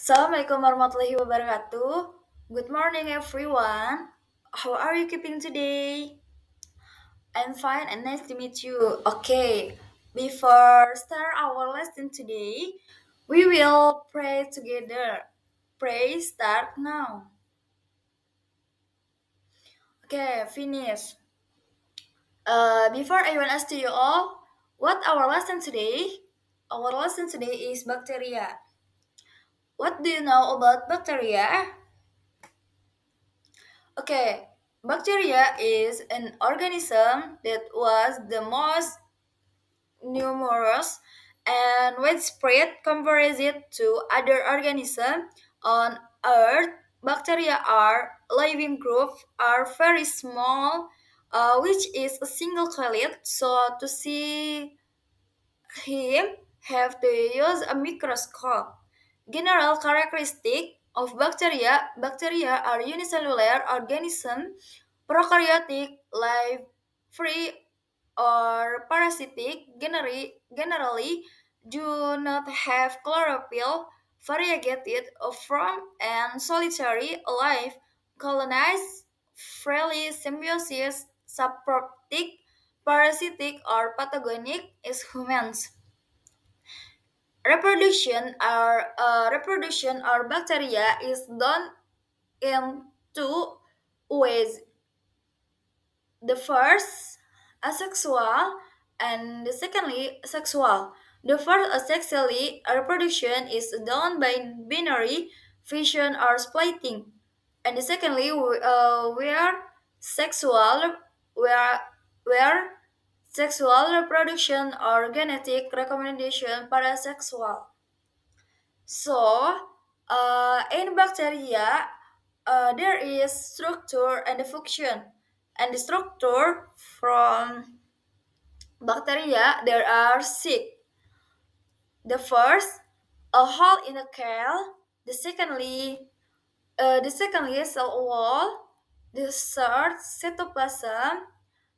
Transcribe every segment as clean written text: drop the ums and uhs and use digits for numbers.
Assalamualaikum warahmatullahi wabarakatuh. Good morning, everyone. How are you keeping today? I'm fine and nice to meet you. Okay, before start our lesson today, we will pray together. Pray start now. Okay, finish. Before I want to ask to you all, what our lesson today? Our lesson today is bacteria. What do you know about bacteria? Okay, bacteria is an organism that was the most numerous and widespread comparison to other organisms on Earth. Bacteria are living group are very small, which is a single celled. So to see him have to use a microscope. General characteristic of bacteria are unicellular organisms, prokaryotic, life-free, or parasitic, generally do not have chlorophyll, variegated from and solitary life, colonized, freely symbiosis, subprottic, parasitic, or pathogenic is humans. Reproduction or bacteria is done in two ways. The first asexual and the secondly sexual. The first asexually reproduction is done by binary fission or splitting, and the secondly where sexual where where sexual reproduction or genetic recommendation parasexual. So, in bacteria, there is structure and the function. And the structure from bacteria, there are six. The first, a hole in a cell. The secondly, cell wall. The third, cytoplasm.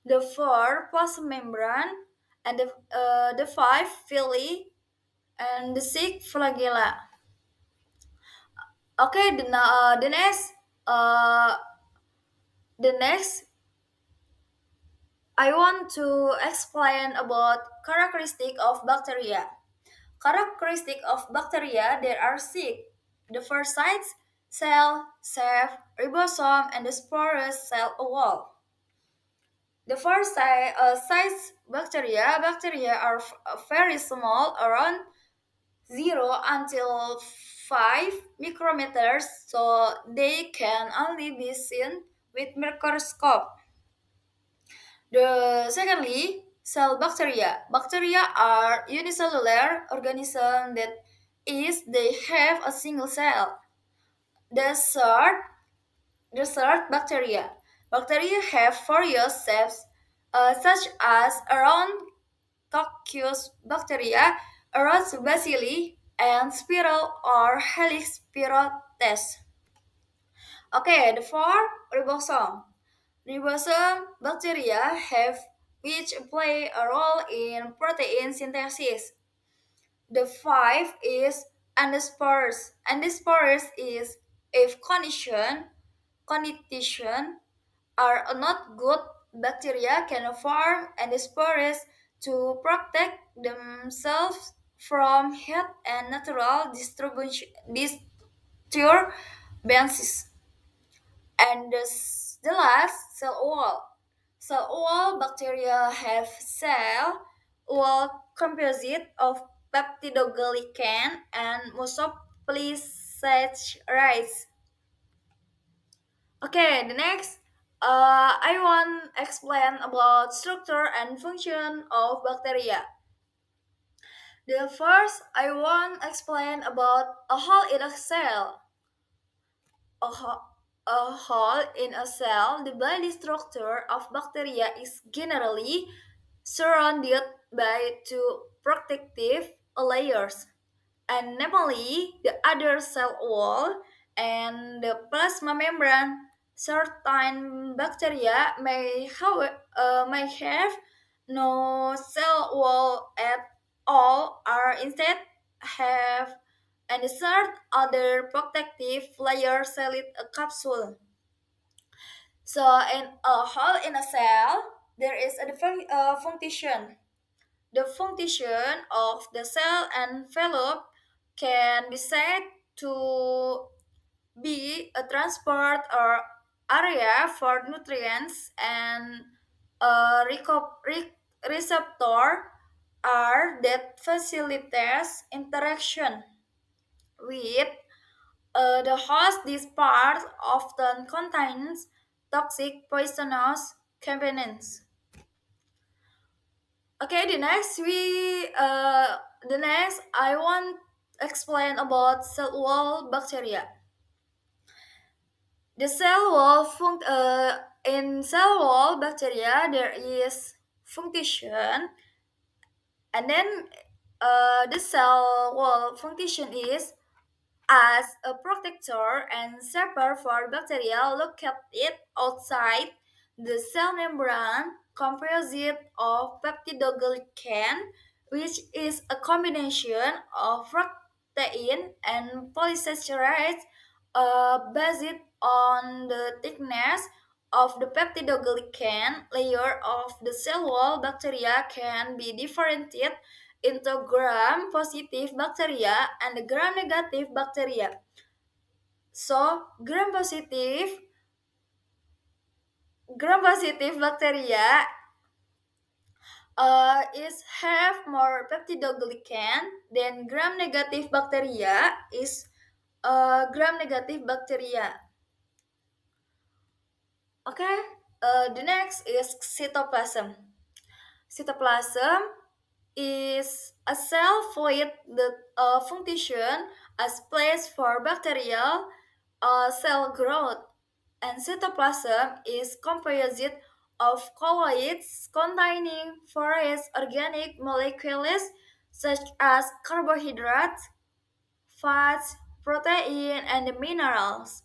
The fourth, plasma membrane. And the five, villi. And the six, flagella. Okay, uh, the next, I want to explain about characteristic of bacteria. Characteristic of bacteria, there are six. The first sites, cell, sheath, ribosome, and the sporous cell wall. The first size bacteria are very small, around 0 until 5 micrometers, so they can only be seen with microscope. The secondly, cell bacteria. Bacteria are unicellular organisms that is they have a single cell. The third, the third, bacteria. Bacteria have various shapes, such as around coccus bacteria, Eros bacilli, and spiral or helix spirates. Okay, the four, ribosome. Ribosome bacteria have which play a role in protein synthesis. The five is endospores. Endospores is if condition are not good, bacteria can form endospores to protect themselves from heat and natural disturbances. And the last, cell wall. Cell wall bacteria have cell wall composite of peptidoglycan and mucopolysaccharides. Okay, the next, I want to explain about structure and function of bacteria. The first, I want to explain about a hole in a cell. A hole in a cell, the body structure of bacteria is generally surrounded by two protective layers, and namely the other cell wall and the plasma membrane. Certain bacteria may have no cell wall at all, or instead have and the third other protective layer cell it a capsule. So in a hole in a cell, there is a different function. The function of the cell envelope can be said to be a transport or area for nutrients, and a receptor are that facilitates interaction with the host. This part often contains toxic poisonous components. Okay, the next I want explain about cell wall bacteria. The cell wall in cell wall bacteria there is function, and then the cell wall function is as a protector and shelter for bacteria located outside the cell membrane composed of peptidoglycan, which is a combination of protein and polysaccharides based on the thickness of the peptidoglycan layer of the cell wall. Bacteria can be differentiated into gram-positive bacteria and gram-negative bacteria. So, gram-positive bacteria is have more peptidoglycan than gram-negative bacteria is gram-negative bacteria. Okay, the next is cytoplasm. Cytoplasm is a cell fluid that function as place for bacterial cell growth, and cytoplasm is composed of colloids containing various organic molecules such as carbohydrates, fats, protein, and minerals.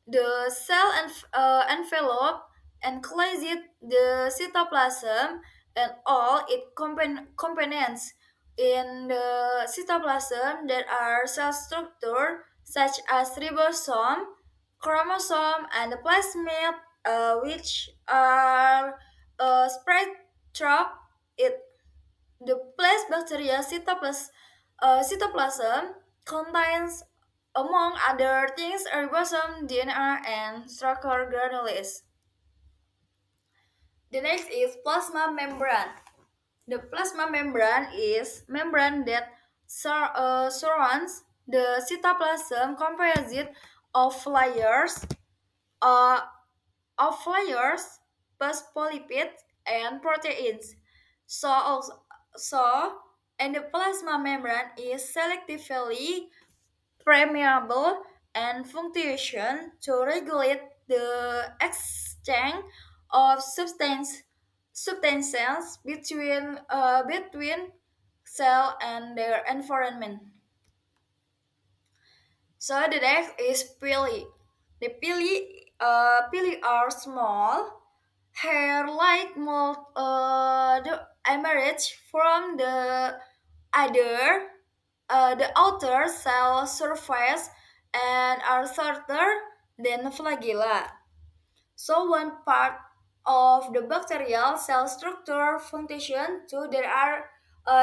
The cell envelope encloses the cytoplasm and all its components. In the cytoplasm, there are cell structure such as ribosome, chromosome, and the plasmid, which are spread throughout it. The place bacteria cytoplasm contains, among other things, a ribosome, DNA, and structure granules. The next is plasma membrane. The plasma membrane is membrane that surrounds the cytoplasm, composed of layers, uh, phospholipids, and proteins. So, also, so, and the plasma membrane is selectively permeable and function to regulate the exchange of substances between cell and their environment. So the next is pili. The pili are small, hair-like mold emerge from the outer cell surface and are shorter than flagella. So one part of the bacterial cell structure function too. There are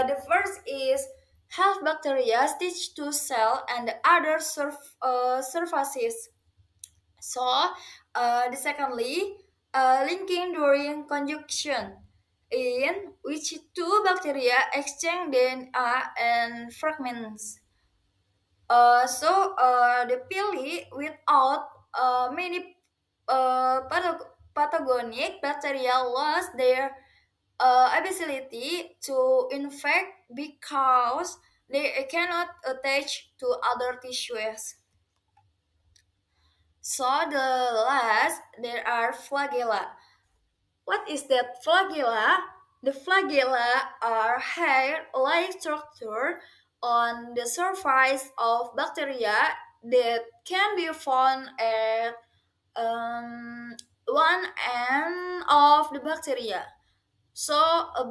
the first is half bacteria stitched to cell and the other surfaces. So the secondly, linking during conjunction, in which two bacteria exchange DNA and fragments. The pili without many pathogenic bacteria lost their ability to infect because they cannot attach to other tissues. So the last, there are flagella. What is that flagella? The flagella are hair-like structure on the surface of bacteria that can be found at one end of the bacteria. So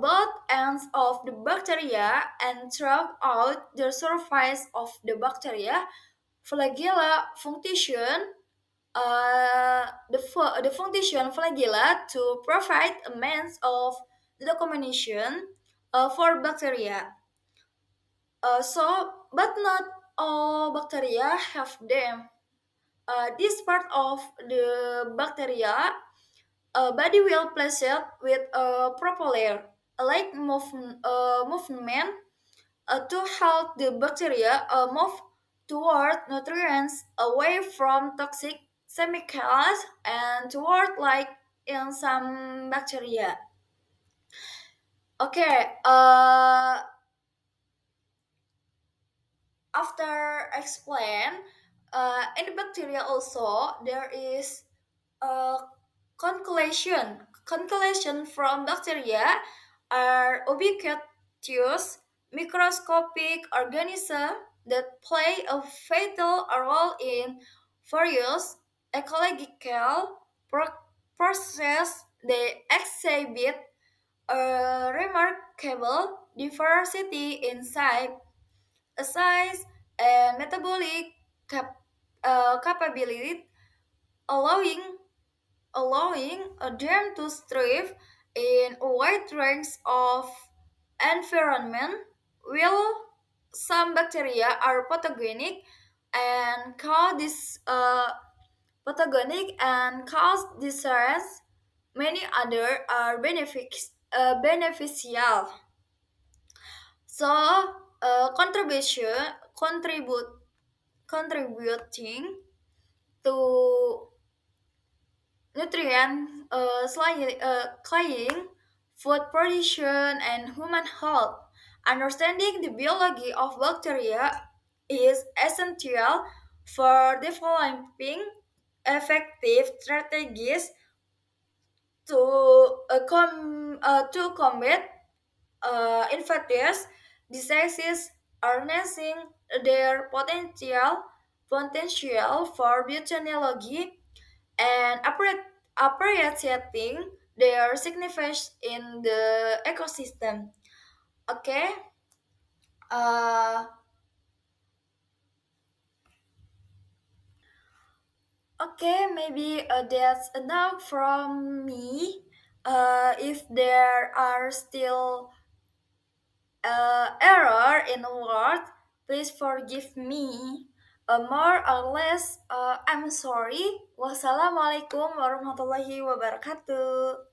both ends of the bacteria and throughout the surface of the bacteria, flagella function the function flagella to provide a means of documentation for bacteria. But not all bacteria have them. This part of the bacteria body will place it with a propeller, like movement to help the bacteria move toward nutrients away from toxic chemicals and toward like in some bacteria. Okay, after explain, in the bacteria also there is a concoction from bacteria are ubiquitous microscopic organisms that play a vital role in various ecological processes. They exhibit a remarkable diversity in size and metabolic capability, allowing them to thrive in a wide range of environment. While some bacteria are pathogenic and cause disease, many other are beneficial. So, contributing to nutrient cleaning, food production, and human health. Understanding the biology of bacteria is essential for developing effective strategies to combat infectious diseases, harnessing their potential for bioteknology and appreciating their significance in the ecosystem. Okay, uh, okay, maybe that's enough from me. If there are still error in a word, please forgive me. More or less, I'm sorry. Wassalamualaikum warahmatullahi wabarakatuh.